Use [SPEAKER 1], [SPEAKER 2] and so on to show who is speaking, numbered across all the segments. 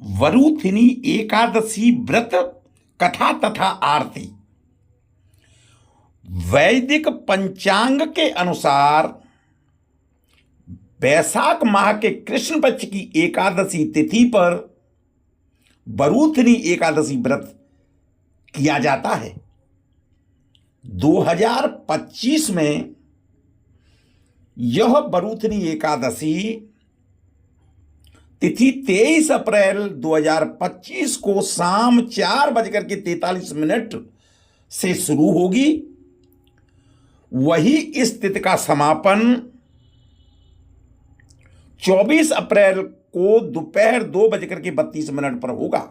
[SPEAKER 1] वरूथिनी एकादशी व्रत कथा तथा आरती। वैदिक पंचांग के अनुसार वैशाख माह के कृष्ण पक्ष की एकादशी तिथि पर वरूथिनी एकादशी व्रत किया जाता है। 2025 में यह वरूथिनी एकादशी तिथि 23 अप्रैल 2025 को शाम 4:43 से शुरू होगी। वही इस तिथि का समापन 24 अप्रैल को दोपहर 2:32 पर होगा।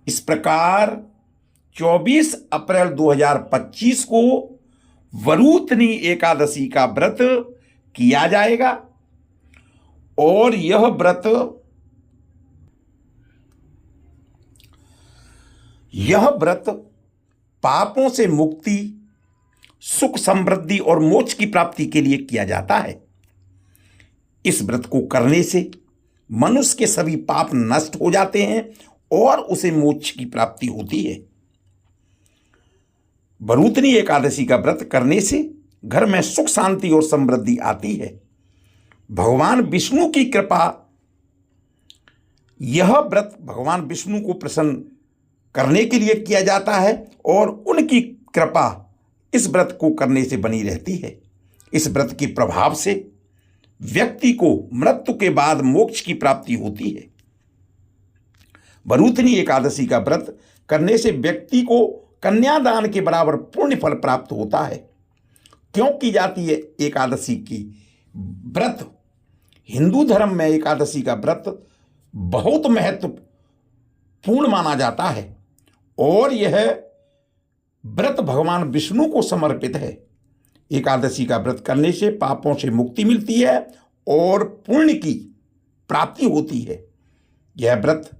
[SPEAKER 1] इस प्रकार 24 अप्रैल 2025 को वरूथिनी एकादशी का व्रत किया जाएगा और यह व्रत पापों से मुक्ति, सुख समृद्धि और मोक्ष की प्राप्ति के लिए किया जाता है। इस व्रत को करने से मनुष्य के सभी पाप नष्ट हो जाते हैं और उसे मोक्ष की प्राप्ति होती है। वरूथिनी एकादशी का व्रत करने से घर में सुख शांति और समृद्धि आती है। भगवान विष्णु की कृपा, यह व्रत भगवान विष्णु को प्रसन्न करने के लिए किया जाता है और उनकी कृपा इस व्रत को करने से बनी रहती है। इस व्रत के प्रभाव से व्यक्ति को मृत्यु के बाद मोक्ष की प्राप्ति होती है। वरूथिनी एकादशी का व्रत करने से व्यक्ति को कन्यादान के बराबर पुण्य फल प्राप्त होता है। क्यों की जाती है एकादशी की व्रत? हिंदू धर्म में एकादशी का व्रत बहुत महत्वपूर्ण माना जाता है और यह व्रत भगवान विष्णु को समर्पित है। एकादशी का व्रत करने से पापों से मुक्ति मिलती है और पुण्य की प्राप्ति होती है। यह व्रत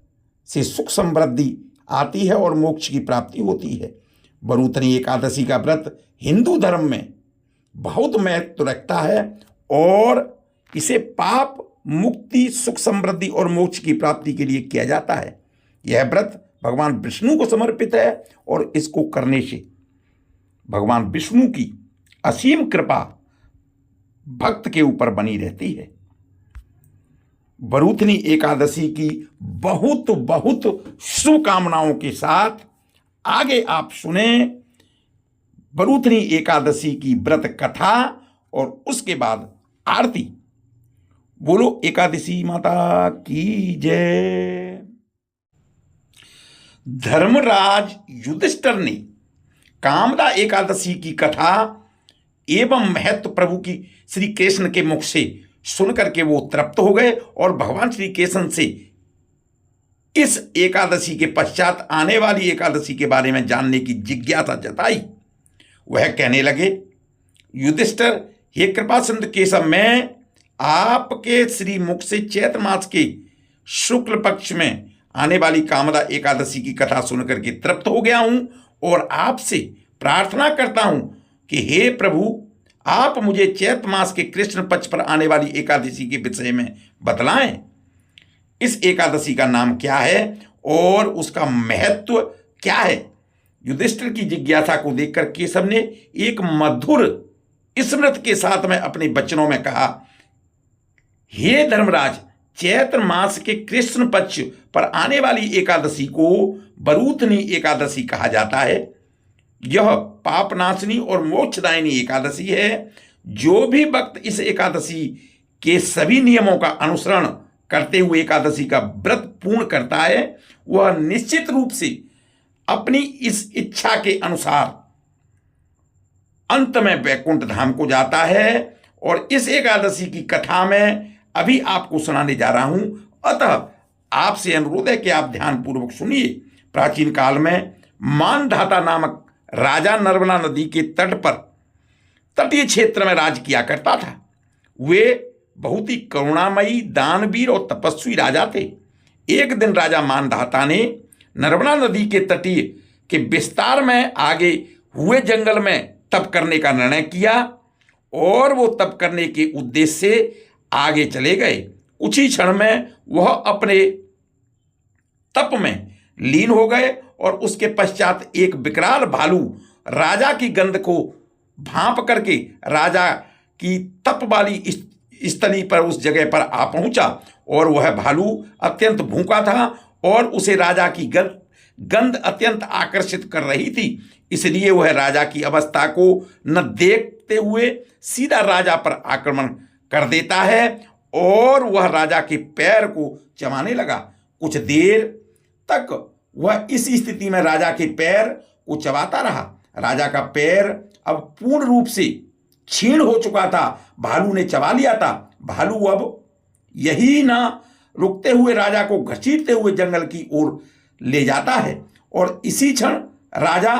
[SPEAKER 1] से सुख समृद्धि आती है और मोक्ष की प्राप्ति होती है। वरूथिनी एकादशी का व्रत हिंदू धर्म में बहुत महत्व रखता है और इसे पाप मुक्ति, सुख समृद्धि और मोक्ष की प्राप्ति के लिए किया जाता है। यह व्रत भगवान विष्णु को समर्पित है और इसको करने से भगवान विष्णु की असीम कृपा भक्त के ऊपर बनी रहती है। वरूथिनी एकादशी की बहुत बहुत शुभकामनाओं के साथ आगे आप सुने वरूथिनी एकादशी की व्रत कथा और उसके बाद आरती। बोलो एकादशी माता की जय। धर्मराज युधिष्ठिर ने कामदा एकादशी की कथा एवं महत्व प्रभु की श्री कृष्ण के मुख से सुनकर के वो तृप्त हो गए और भगवान श्री कृष्ण से इस एकादशी के पश्चात आने वाली एकादशी के बारे में जानने की जिज्ञासा जताई। वह कहने लगे, युधिष्ठिर, हे कृपा सिंधु केशव, मैं आपके श्री मुख से चैत्र मास के शुक्ल पक्ष में आने वाली कामदा एकादशी की कथा सुनकर के तृप्त हो गया हूं और आपसे प्रार्थना करता हूं कि हे प्रभु, आप मुझे चैत्र मास के कृष्ण पक्ष पर आने वाली एकादशी के विषय में बतलाएं। इस एकादशी का नाम क्या है और उसका महत्व क्या है? युधिष्ठिर की जिज्ञासा को देखकर केशव ने एक मधुर स्मृति के साथ में अपने वचनों में कहा, हे धर्मराज, चैत्र मास के कृष्ण पक्ष पर आने वाली एकादशी को वरूथिनी एकादशी कहा जाता है। यह पापनाशनी और मोक्षदायिनी एकादशी है। जो भी भक्त इस एकादशी के सभी नियमों का अनुसरण करते हुए एकादशी का व्रत पूर्ण करता है, वह निश्चित रूप से अपनी इस इच्छा के अनुसार अंत में वैकुंठ धाम को जाता है। और इस एकादशी की कथा में अभी आपको सुनाने जा रहा हूं, अतः आपसे अनुरोध है कि आप ध्यानपूर्वक सुनिए। प्राचीन काल में मानधाता नामक राजा नर्मदा नदी के तट पर तटीय क्षेत्र में राज किया करता था। वे बहुत ही करुणामयी, दानवीर और तपस्वी राजा थे। एक दिन राजा मानधाता ने नर्मदा नदी के तटीय के विस्तार में आगे हुए जंगल में तप करने का निर्णय किया और वो तप करने के उद्देश्य से आगे चले गए। कुछ ही क्षण में वह अपने तप में लीन हो गए और उसके पश्चात एक विकराल भालू राजा की गंध को भांप करके राजा की तप वाली स्थली पर उस जगह पर आ पहुंचा। और वह भालू अत्यंत भूखा था और उसे राजा की गंध अत्यंत आकर्षित कर रही थी, इसलिए वह राजा की अवस्था को न देखते हुए सीधा राजा पर आक्रमण कर देता है और वह राजा के पैर को चबाने लगा। कुछ देर तक वह इस स्थिति में राजा के पैर को चबाता रहा। राजा का पैर अब पूर्ण रूप से क्षीण हो चुका था, भालू ने चबा लिया था। भालू अब यही ना रुकते हुए राजा को घसीटते हुए जंगल की ओर ले जाता है और इसी क्षण राजा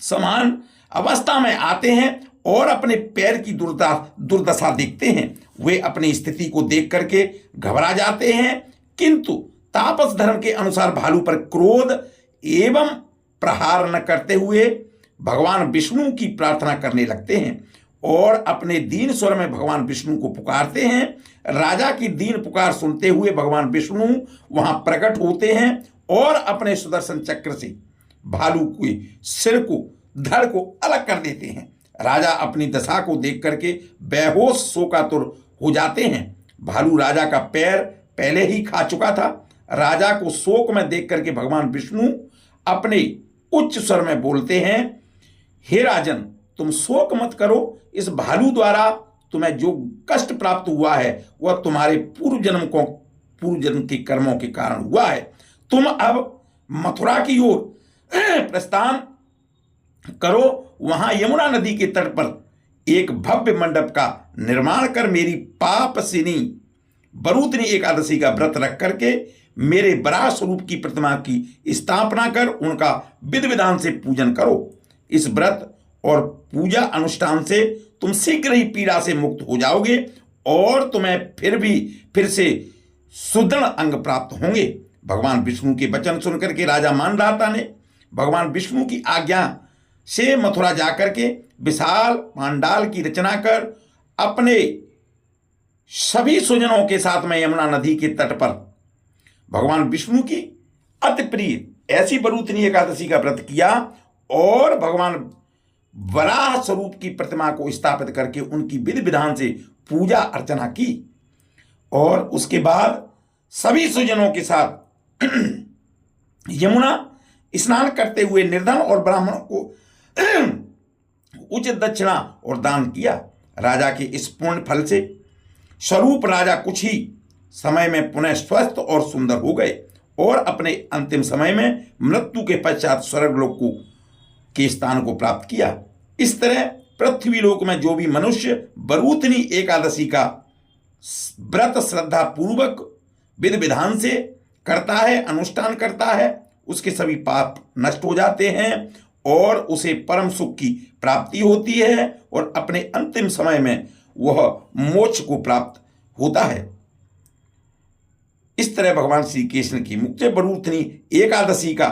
[SPEAKER 1] समान अवस्था में आते हैं और अपने पैर की दुर्दशा देखते हैं। वे अपनी स्थिति को देख करके घबरा जाते हैं, किंतु तापस धर्म के अनुसार भालू पर क्रोध एवं प्रहार न करते हुए भगवान विष्णु की प्रार्थना करने लगते हैं और अपने दीन स्वर में भगवान विष्णु को पुकारते हैं। राजा की दीन पुकार सुनते हुए भगवान विष्णु वहां प्रकट होते हैं और अपने सुदर्शन चक्र से भालू के सिर को धड़ को अलग कर देते हैं। राजा अपनी दशा को देख करके बेहोश शोकातुर हो जाते हैं। भालू राजा का पैर पहले ही खा चुका था। राजा को शोक में देख करके भगवान विष्णु अपने उच्च स्वर में बोलते हैं, हे राजन, तुम शोक मत करो। इस भालू द्वारा तुम्हें जो कष्ट प्राप्त हुआ है वह तुम्हारे पूर्व जन्म के कर्मों के कारण हुआ है। तुम अब मथुरा की ओर प्रस्थान करो। वहां यमुना नदी के तट पर एक भव्य मंडप का निर्माण कर मेरी पापसिनी बरूतनी एकादशी का व्रत रख करके मेरे बराह स्वरूप की प्रतिमा की स्थापना कर उनका विधि विधान से पूजन करो। इस व्रत और पूजा अनुष्ठान से तुम शीघ्र ही पीड़ा से मुक्त हो जाओगे और तुम्हें फिर से सुदृढ़ अंग प्राप्त होंगे। भगवान विष्णु के वचन सुनकर के राजा मांधाता ने भगवान विष्णु की आज्ञा से मथुरा जाकर के विशाल पांडाल की रचना कर अपने सभी सुजनों के साथ में यमुना नदी के तट पर भगवान विष्णु की अति प्रिय ऐसी बरूतनी एकादशी का व्रत किया और भगवान वराह स्वरूप की प्रतिमा को स्थापित करके उनकी विधि विधान से पूजा अर्चना की और उसके बाद सभी सुजनों के साथ यमुना स्नान करते हुए निर्धन और ब्राह्मणों को उचित दक्षिणा और दान किया। राजा के इस पूर्ण फल से स्वरूप राजा कुछ ही समय में पुनः स्वस्थ और सुंदर हो गए और अपने अंतिम समय में मृत्यु के पश्चात स्वर्गलोक के स्थान को प्राप्त किया। इस तरह पृथ्वी लोक में जो भी मनुष्य बरूतनी एकादशी का व्रत श्रद्धा पूर्वक विधि विधान से करता है, अनुष्ठान करता है, उसके सभी पाप नष्ट हो जाते हैं और उसे परम सुख की प्राप्ति होती है और अपने अंतिम समय में वह मोक्ष को प्राप्त होता है। इस तरह भगवान श्री कृष्ण की मुख्य बरूतनी एकादशी का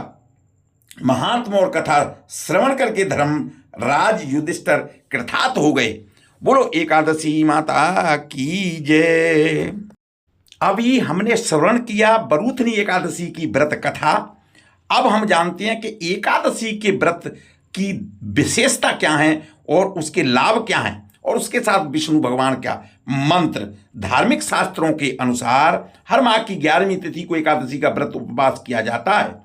[SPEAKER 1] महात्मा और कथा श्रवण करके धर्मराज युधिष्ठिर कृतार्थ हो गए। बोलो एकादशी माता की जय। अभी हमने श्रवण किया बरूतनी एकादशी की व्रत कथा। अब हम जानते हैं कि एकादशी के व्रत की विशेषता क्या है और उसके लाभ क्या हैं और उसके साथ विष्णु भगवान का मंत्र। धार्मिक शास्त्रों के अनुसार हर माह की 11वीं तिथि को एकादशी का व्रत उपवास किया जाता है।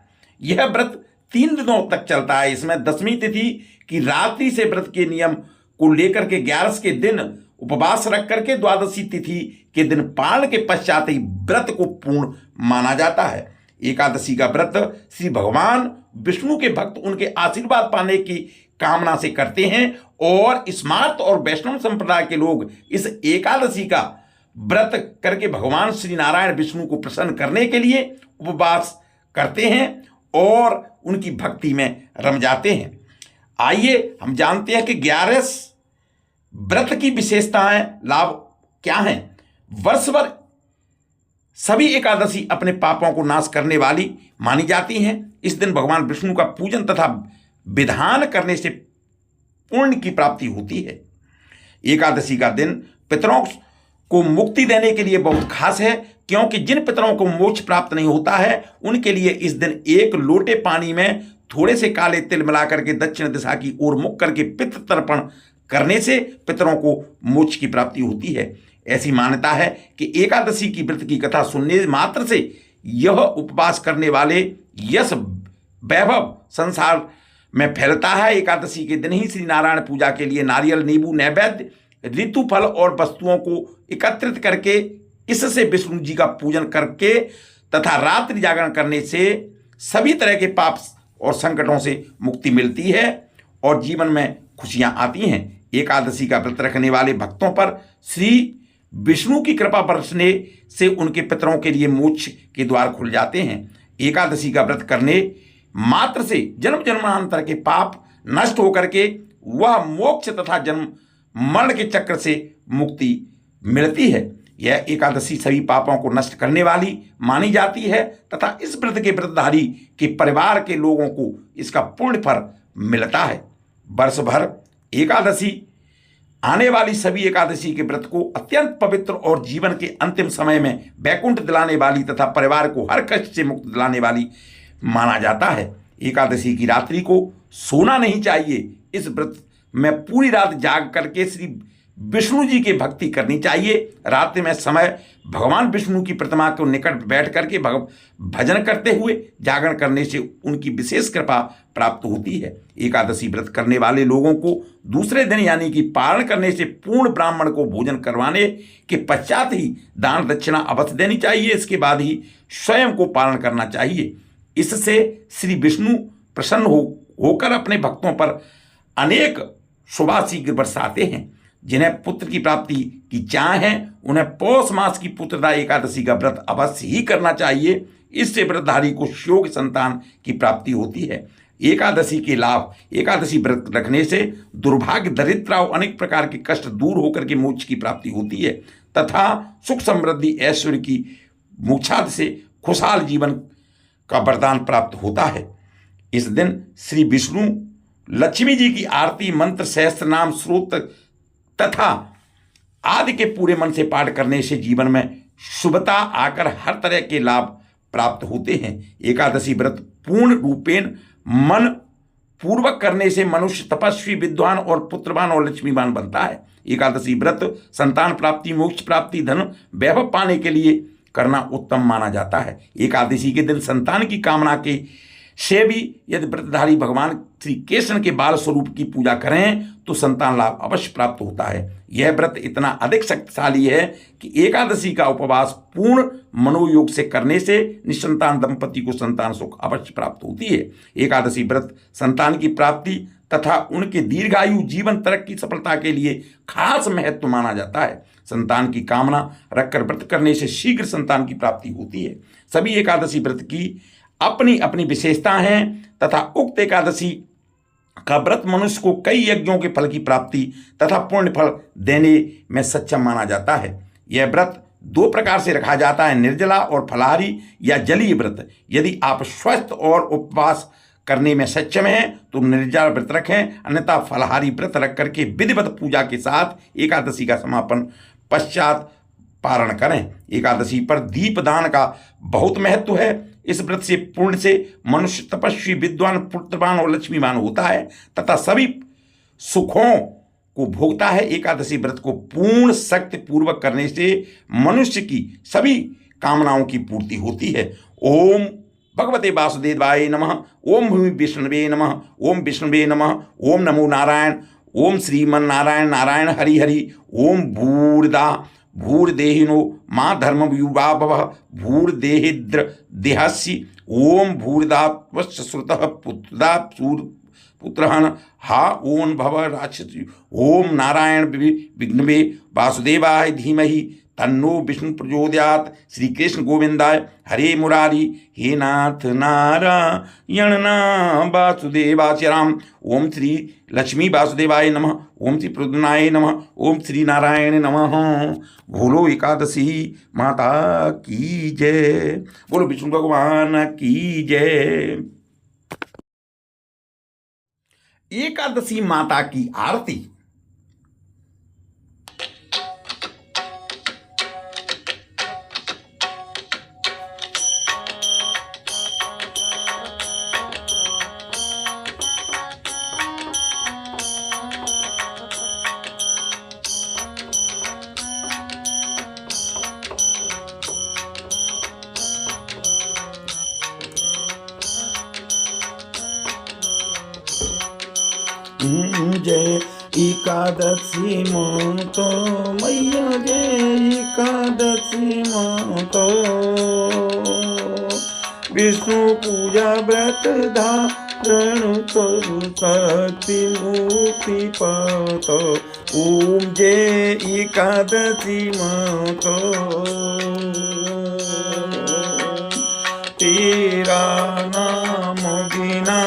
[SPEAKER 1] यह व्रत 3 दिनों तक चलता है। इसमें 10वीं तिथि की रात्रि से व्रत के नियम को लेकर के 11 के दिन उपवास रख करके द्वादशी तिथि के दिन पालन के पश्चात ही व्रत को पूर्ण माना जाता है। एकादशी का व्रत श्री भगवान विष्णु के भक्त उनके आशीर्वाद पाने की कामना से करते हैं और स्मार्त और वैष्णव संप्रदाय के लोग इस एकादशी का व्रत करके भगवान श्री नारायण विष्णु को प्रसन्न करने के लिए उपवास करते हैं और उनकी भक्ति में रम जाते हैं। आइए हम जानते हैं कि 11 व्रत की विशेषताएं लाभ क्या हैं। वर्ष भर सभी एकादशी अपने पापों को नाश करने वाली मानी जाती हैं। इस दिन भगवान विष्णु का पूजन तथा विधान करने से पुण्य की प्राप्ति होती है। एकादशी का दिन पितरों को मुक्ति देने के लिए बहुत खास है, क्योंकि जिन पितरों को मोक्ष प्राप्त नहीं होता है उनके लिए इस दिन एक लोटे पानी में थोड़े से काले तिल मिलाकर के दक्षिण दिशा की ओर मुख करके पितृ तर्पण करने से पितरों को मोक्ष की प्राप्ति होती है। ऐसी मान्यता है कि एकादशी की व्रत की कथा सुनने मात्र से यह उपवास करने वाले यश वैभव संसार में फैलता है। एकादशी के दिन ही श्री नारायण पूजा के लिए नारियल, नींबू, नैवेद्य, ऋतु फल और वस्तुओं को एकत्रित करके इससे विष्णु जी का पूजन करके तथा रात्रि जागरण करने से सभी तरह के पाप और संकटों से मुक्ति मिलती है और जीवन में खुशियां आती हैं। एकादशी का व्रत रखने वाले भक्तों पर श्री विष्णु की कृपा बरसने से उनके पितरों के लिए मोक्ष के द्वार खुल जाते हैं। एकादशी का व्रत करने मात्र से जन्म जन्मांतर के पाप नष्ट होकर के वह मोक्ष तथा जन्म मरण के चक्र से मुक्ति मिलती है। यह एकादशी सभी पापों को नष्ट करने वाली मानी जाती है तथा इस व्रत के व्रतधारी के परिवार के लोगों को इसका पूर्ण फल मिलता है। वर्ष भर एकादशी आने वाली सभी एकादशी के व्रत को अत्यंत पवित्र और जीवन के अंतिम समय में वैकुंठ दिलाने वाली तथा परिवार को हर कष्ट से मुक्त दिलाने वाली माना जाता है। एकादशी की रात्रि को सोना नहीं चाहिए। इस व्रत में पूरी रात जाग करके श्री विष्णु जी की भक्ति करनी चाहिए। रात्रि में समय भगवान विष्णु की प्रतिमा के निकट बैठ करके भजन करते हुए जागरण करने से उनकी विशेष कृपा प्राप्त होती है। एकादशी व्रत करने वाले लोगों को दूसरे दिन यानी कि पारण करने से पूर्ण ब्राह्मण को भोजन करवाने के पश्चात ही दान दक्षिणा अवश्य देनी चाहिए। इसके बाद ही स्वयं को पारण करना चाहिए। इससे श्री विष्णु प्रसन्न होकर अपने भक्तों पर अनेक शुभाशीघ्र बरसाते हैं। जिन्हें पुत्र की प्राप्ति की चाह है उन्हें पौष मास की पुत्रदा एकादशी का व्रत अवश्य ही करना चाहिए। इससे व्रतधारी को योग्य संतान की प्राप्ति होती है। एकादशी के लाभ: एकादशी व्रत रखने से दुर्भाग्य, दरिद्र और अनेक प्रकार के कष्ट दूर होकर के मोक्ष की प्राप्ति होती है तथा सुख समृद्धि ऐश्वर्य की मोक्षादि से खुशहाल जीवन का वरदान प्राप्त होता है। इस दिन श्री विष्णु लक्ष्मी जी की आरती, मंत्र, सहस्त्र नाम, स्रोत तथा आदि के पूरे मन से पाठ करने से जीवन में शुभता आकर हर तरह के लाभ प्राप्त होते हैं। एकादशी व्रत पूर्ण रूपेण मन पूर्वक करने से मनुष्य तपस्वी, विद्वान और पुत्रवान और लक्ष्मीवान बनता है। एकादशी व्रत संतान प्राप्ति, मोक्ष प्राप्ति, धन वैभव पाने के लिए करना उत्तम माना जाता है। एकादशी के दिन संतान की कामना के से भी यदि व्रतधारी भगवान श्री कृष्ण के बाल स्वरूप की पूजा करें तो संतान लाभ अवश्य प्राप्त होता है। यह व्रत इतना अधिक शक्तिशाली है कि एकादशी का उपवास पूर्ण मनोयोग से करने से निसंतान दंपति को संतान सुख अवश्य प्राप्त होती है। एकादशी व्रत संतान की प्राप्ति तथा उनके दीर्घायु, जीवन, तरक्की, सफलता के लिए खास महत्व माना जाता है। संतान की कामना रखकर व्रत करने से शीघ्र संतान की प्राप्ति होती है। सभी एकादशी व्रत की अपनी अपनी विशेषता हैं तथा उक्त एकादशी का व्रत मनुष्य को कई यज्ञों के फल की प्राप्ति तथा पुण्य फल देने में सक्षम माना जाता है। यह व्रत दो प्रकार से रखा जाता है, निर्जला और फलाहारी या जलीय व्रत। यदि आप स्वस्थ और उपवास करने में सक्षम हैं तो निर्जला व्रत रखें, अन्यथा फलाहारी व्रत रख करके विधिवत पूजा के साथ एकादशी का समापन पश्चात पारण करें। एकादशी पर दीपदान का बहुत महत्व है। इस व्रत से पुण्य से मनुष्य तपस्वी, विद्वान, पुत्रवान और लक्ष्मीवान होता है तथा सभी सुखों को भोगता है। एकादशी व्रत को पूर्ण शक्ति पूर्वक करने से मनुष्य की सभी कामनाओं की पूर्ति होती है। ओम भगवते वासुदेवाय नमः। ओम भूमि विष्णुवे नमः। ओम विष्णुवे नमः। ओम नमो नारायण। ओम श्रीमन नारायण नारायण हरि हरि। ओम भूर्दा भूर्देहिनो माँ धर्म युवा भव भूर्देहिद्र देहस्य। ओम भूर्दात्वश्च श्रुतः पुत्रदा पुत्रहन हा ओन भव राक्षस। ओम नारायण विघ्नवे वासुदेवाय धीमहि तन्नो विष्णु प्रचोदयात्। श्री कृष्ण गोविंदाय हरे मुरारी। हे नाथ नारायण नाम वासुदेवाय राम। ओम श्री लक्ष्मी वासुदेवाय नमः। ओम श्री प्रद्युम्नाय नमः। ओम श्री नारायण नमः। बोलो एकादशी माता की जय। बोलो विष्णु भगवान की जय। एकादशी माता की आरती। जय एकादशी मातो मैया जय एकादशी मातो। विष्णु पूजा व्रत धारण करु शक्ति मुक्ति पातो। ओम जय एकादशी मातो। तेरा नाम बिना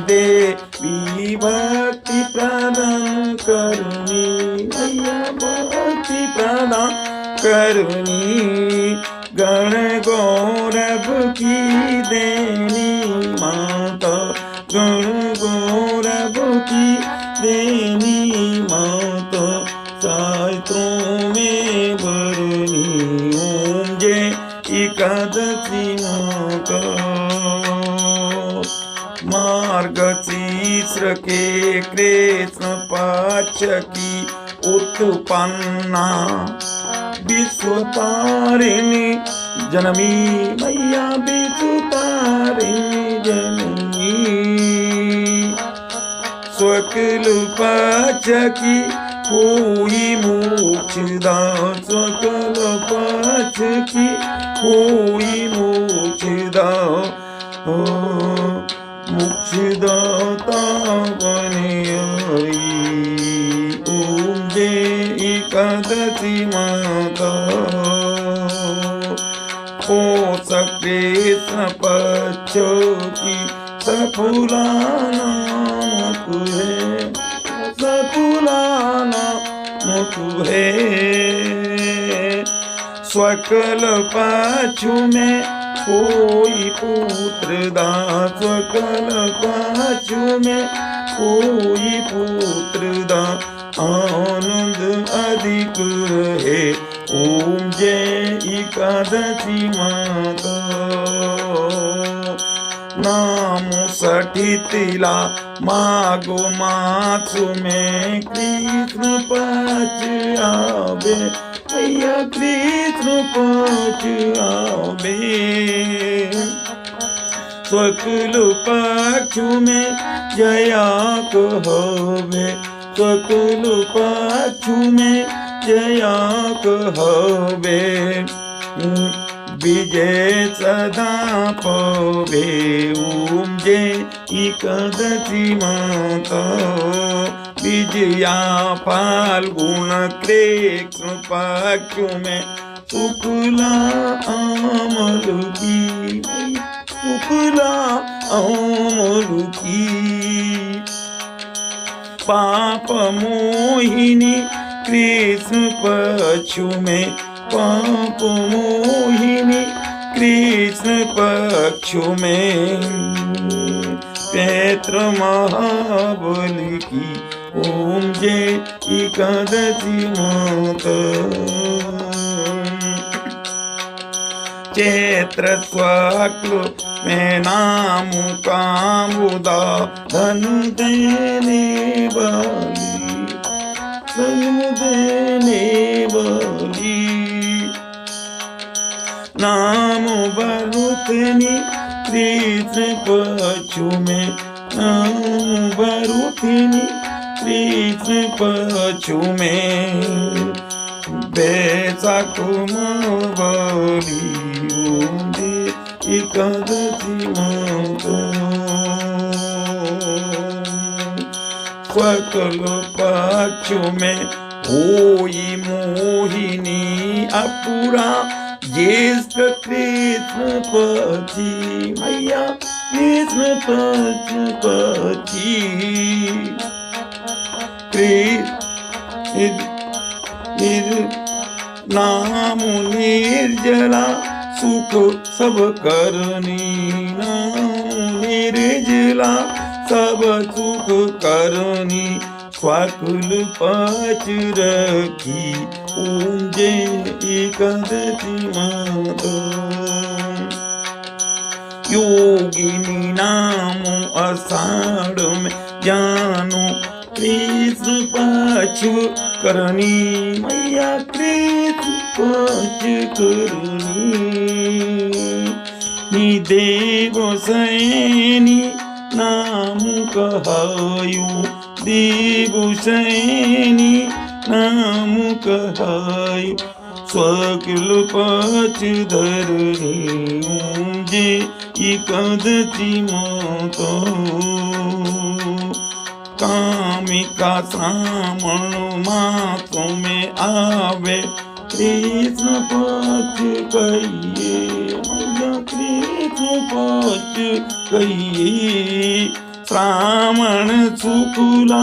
[SPEAKER 1] देवी भक्ति प्रदान करनी मैया भक्ति प्रदान करनी। गण गौरव की देनी माता गण गौरव की देनी माता शास्त्रों में भरनी। ओम जय एकादशी माता। मार्गशीर्ष के कृष्ण पक्ष की उत्पन्ना विश्वतारिणी जननी मैया विश्वतारिणी जननी। शुक्ल पक्ष की कोई मोक्षदा शुक्ल पक्ष की कोई मोक्षदा मोक्षदाता बने आई। ओम जय एकादशी माता। ओ कृष्ण पक्ष की सफुला नामक है सफुला नामक है। स्वकल पक्ष में कोई पुत्र दास सकल पक्ष में कोई पुत्र दास आनंद अधिक रहे। ओम जय एकादशी माता। नाम सठितिला माघो मास में कृष्ण पक्ष आवे मैया कृष्ण पक्ष आवे। शुक्ल पक्ष में जया कहवे शुक्ल पक्ष में जया कहवे। विजय सदा पवे। ओम जय एकादशी माता। विजया फाल्गुन कृष्ण पक्ष में शुक्ला अमल की शुक्ला अमल की। पाप मोहिनी कृष्ण पक्ष में पाप मोहिनी कृष्ण पक्ष में। चैत्र महाबली की ओम जय एकादशी माता। चैत्र शुक्ल में नाम कामुदा धन देने वाली धन देने वाली। नाम बरुथनी कृष्ण पक्ष में नाम बरुथनी कृष्ण पक्ष में। बैसाख मावली ओम जय एकादशी माता। शुक्ल पक्ष में होई मोहिनी अपुरा ज्येष्ठ कृष्ण पक्षी मैया कृष्ण पक्ष पक्षी। नाम निर्जला सुख सब करनी नाम निर्जला सब सुख करनी। स्वाकुल पक्ष रखी ओम जय एकादशी माता। योगिनी नाम आषाढ़ में जानो कृष्ण पक्ष करनी मैया कृष्ण पक्ष करनी। देव सैनी नाम का
[SPEAKER 2] कहायो देवसैनी नाम कहायो स्वकुल पच धरणी ऊंजे एकादशी माता कामिका श्रावण मास में आवे कृष्ण पक्ष कहिए मैया कृष्ण पक्ष कहिए श्रावण शुक्ला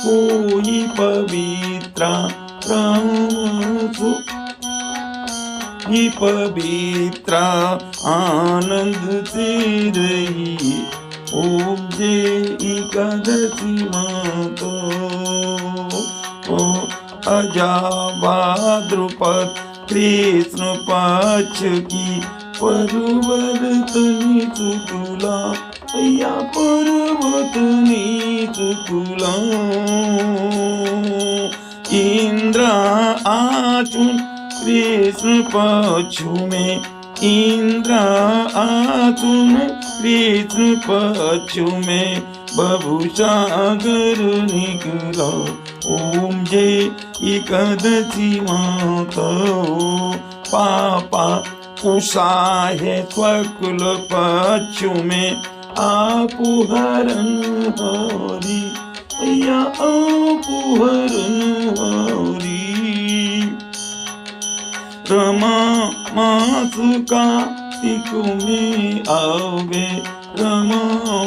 [SPEAKER 2] कोई पवित्रा श्रावण ही पवित्रा आनंद से रही ओम जय एकादशी माता अजा भाद्रपद कृष्ण पक्ष की पर्वतनी शुक्ला मैया पर्वतनी शुक्ला इंद्र आचुन कृष्ण पक्ष में इंद्र आचुन कृष्ण पक्ष में बभूसागर निकला ओम जय एकादशी माता पापा कुशा है स्वकुल पक्ष में आपुहरन हरि मैया आपुहरन हरि रमा मास कार्तिक में आवे रमा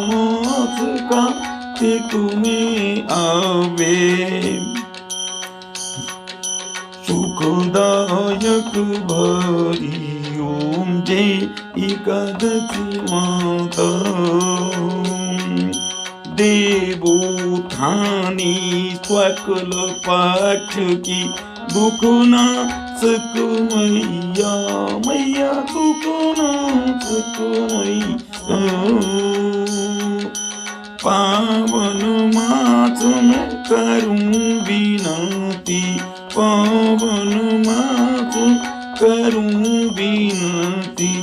[SPEAKER 2] मास कार्तिक में आवे सुखदायक भरी ओम जय एकादशी माता देवोत्थानी स्वकुल पक्ष की दुख नाशक मैया मैया दुख नाशक मैया पावन मास में करूं विनती पावन मास करूं विनती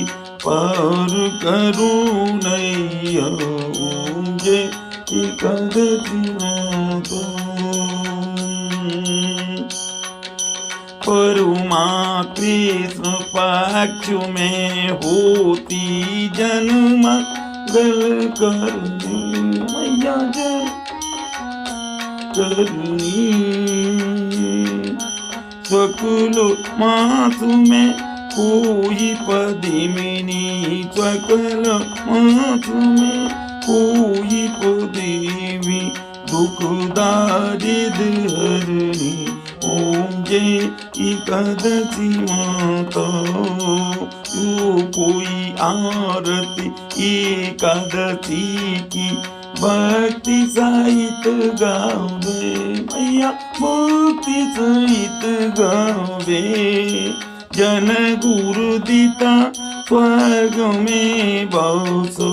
[SPEAKER 2] पर करुणैया ओम जय एकादशी माता परमा कृष्ण पक्ष में होती जन्म गल करनी मैया जय करनी स्वकुल मास में कोई पदिमिनी स्वकुल मास में कोई पदेवी दुख दारिद हरणी ओम जय एकादशी माता यो कोई आरती एकादशी की भक्ति सहित गावे मैया भक्ति सहित गावे जन गुरु दीता स्वर्ग में बसो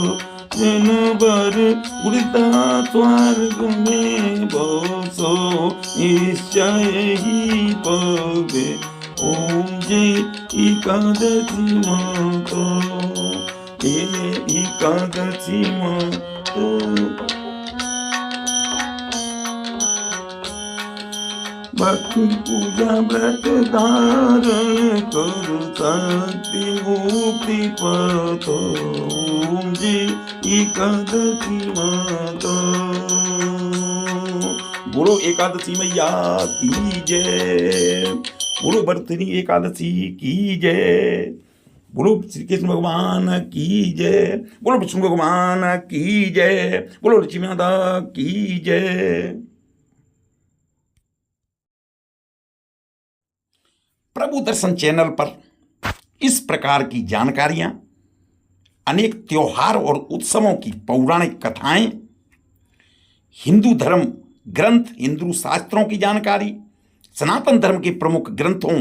[SPEAKER 2] जन बर उड़ता स्वर्ग में बसो निश्चय ही पवे ओम जय एकादशी माता एकादशी माता भक्ति पूजा व्रत धारण कर शक्ति मुक्ति पथ ओम जय एकादशी माता बोलो एकादशी मैया की जय बोलो बरतनी एकादशी की जय बोलो श्री कृष्ण भगवान की जय बोलो विष्णु भगवान की जय बोलो लक्ष्मी माता की जय। प्रभु दर्शन चैनल पर इस प्रकार की जानकारियां अनेक त्योहार और उत्सवों की पौराणिक कथाएं हिंदू धर्म ग्रंथ हिंदू शास्त्रों की जानकारी सनातन धर्म के प्रमुख ग्रंथों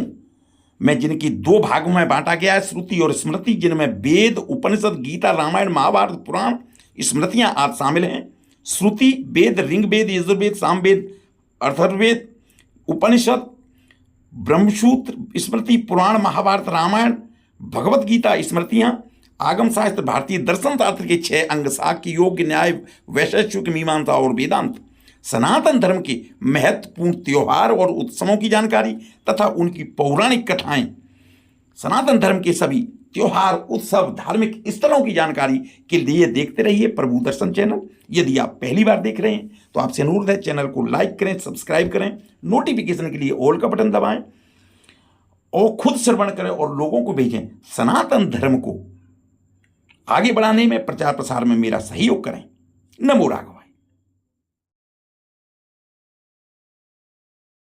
[SPEAKER 2] में जिनकी दो भागों में बांटा गया है श्रुति और स्मृति जिनमें वेद उपनिषद गीता रामायण महाभारत पुराण स्मृतियां आदि शामिल हैं। श्रुति वेद ऋग्वेद यजुर्वेद सामवेद अथर्ववेद उपनिषद ब्रह्मसूत्र स्मृति पुराण महाभारत रामायण भगवत गीता स्मृतियां आगम शास्त्र, भारतीय दर्शन शास्त्र के 6 अंग, साक्य, योग, न्याय, वैशेषिक, मीमांसा और वेदांत, सनातन धर्म के महत्वपूर्ण त्योहार और उत्सवों की जानकारी तथा उनकी पौराणिक कथाएं, सनातन धर्म के सभी त्योहार, उत्सव, धार्मिक स्थलों की जानकारी के लिए देखते रहिए प्रभु दर्शन चैनल। यदि आप पहली बार देख रहे हैं तो आपसे अनुरोध है, चैनल को लाइक करें, सब्सक्राइब करें, नोटिफिकेशन के लिए ऑल का बटन दबाएं और खुद श्रवण करें और लोगों को भेजें। सनातन धर्म को आगे बढ़ाने में, प्रचार प्रसार में मेरा सहयोग करें। नमो राघव।